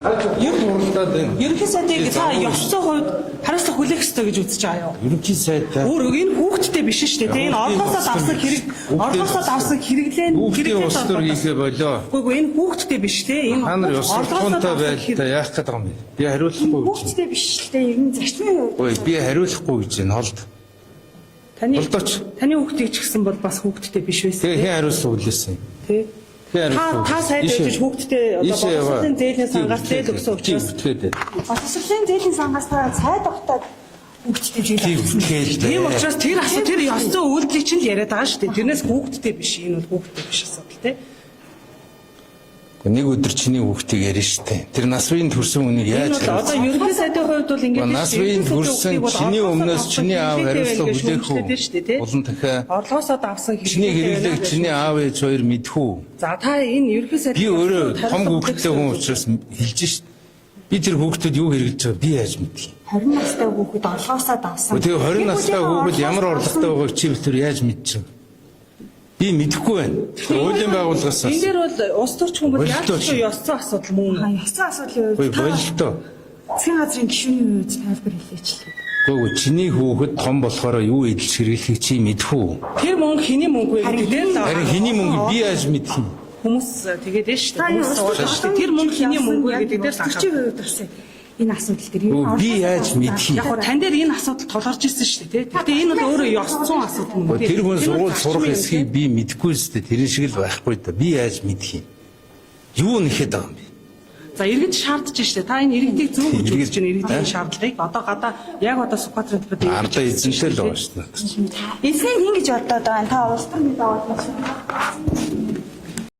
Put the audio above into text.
Ерөнхий сайдыг та ёсцоо хувьд хариуцлага хүлээх ёстой гэж үзэж байгаа юу? Ерөнхий сайдаа Өөр энэ хүүхдтэй биш шүү дээ. Энэ орлоосоо давсан хэрэглэн хүүхдийн ус төр хийхээ болоо. Үгүй энэ хүүхдтэй биш те. Энэ Та нар ёс суртахуунтай байлаа яах гэдэг юм бэ? Би хариулахгүй гэж. Хүүхдтэй биш л дээ. Ер нь зарчмын хувьд. Ой би хариулахгүй гэж байна холд. Таны хүүхдийг ч гэсэн бол бас хүүхдтэй биш байсан. Тэгээ хэн хариулсан хүлээсэн? Тэ. Та сайд байж хүүхдтэй одоо боловсролын зээлийн сангаас зээл өгсөн учраас Боловсролын зээлийн сангаас та сайд огтод хүүхдтэй зээл тийм учраас тэр ёс зүйн үйлдэлийг чинь л яриад байгаа шүү дээ. Тэрнээс хүүхдтэй биш. Энэ бол хүүхдтэй биш асуудал тий. Нэг өдөр чиний хүүхдийг ярина штэ. Тэр нас үеийн төрсэн үнийг яаж одоо ерөнхий сайдын хувьд бол ингэж нас үеийн төрсэн чиний өмнөөс чиний аав хариуцлага хүлээх үү? Улан дахиа орлоосоо давсан чиний хэрэглэг чиний аав ээж хоёр мэдэх үү? За та энэ ерөнхий сайдын би өөрөө том хүүхдтэй хүн учраас хэлж штэ. Би тэр хүүхдэд юу хэрэглэж байгаа би яаж мэдхий? 20 настай хүүхэд орлоосоо давсан. Тэгээ 20 настай хүүхэд ямар орлоготой байгааг чи битэр яаж мэдчих вэ? Би мэдэхгүй байна. Хуулийн байгууллагаас. Энэ дээр бол улс төрч хүмүүс яаж ч ёс зүйн асуудал мөн. Ёс зүйн асуудлын хувьд бололтой. Засгийн газрын гишүүний үед тайлбар хэлээч л. Гэхдээ чиний хүүхэд том болохоор юу эдэлж хэрэглэхийг чи мэдэх үү? Тэр мөнгө хэний мөнгө вэ гэдэг л. Харин хэний мөнгө би яаж мэдэх юм? Хүмүүс тэгээд дээ шүү дээ. Тэр мөнгө хэний мөнгө вэ гэдэг дээр л анхаарах. Бас энэ асуудал дээр би яаж мэдэх юм? Яг гоо тань дээр энэ асуудал тулгарч ирсэн шүү дээ. Гэхдээ энэ бол өөрөө ёс зүйн асуудал юм. Тэр хүн сургууль сурах эсхийг би мэдэхгүй шүү дээ. Тэр шиг л байхгүй да. Би яаж мэдэх юм? Юу нэхэд байгаа юм бэ? За иргэд шаардж штэ. Та энэ иргэдийг зөв гэж үзэж байна. Иргэдийн шаардлагыг одоо гадаа яг одоо Сүхбаатарын төлбөрөд ардаа эзэнтэй л байгаа шүү дээ. Эзнийг ингэж бодоод байгаа. Та улс төрний даваад байна шүү.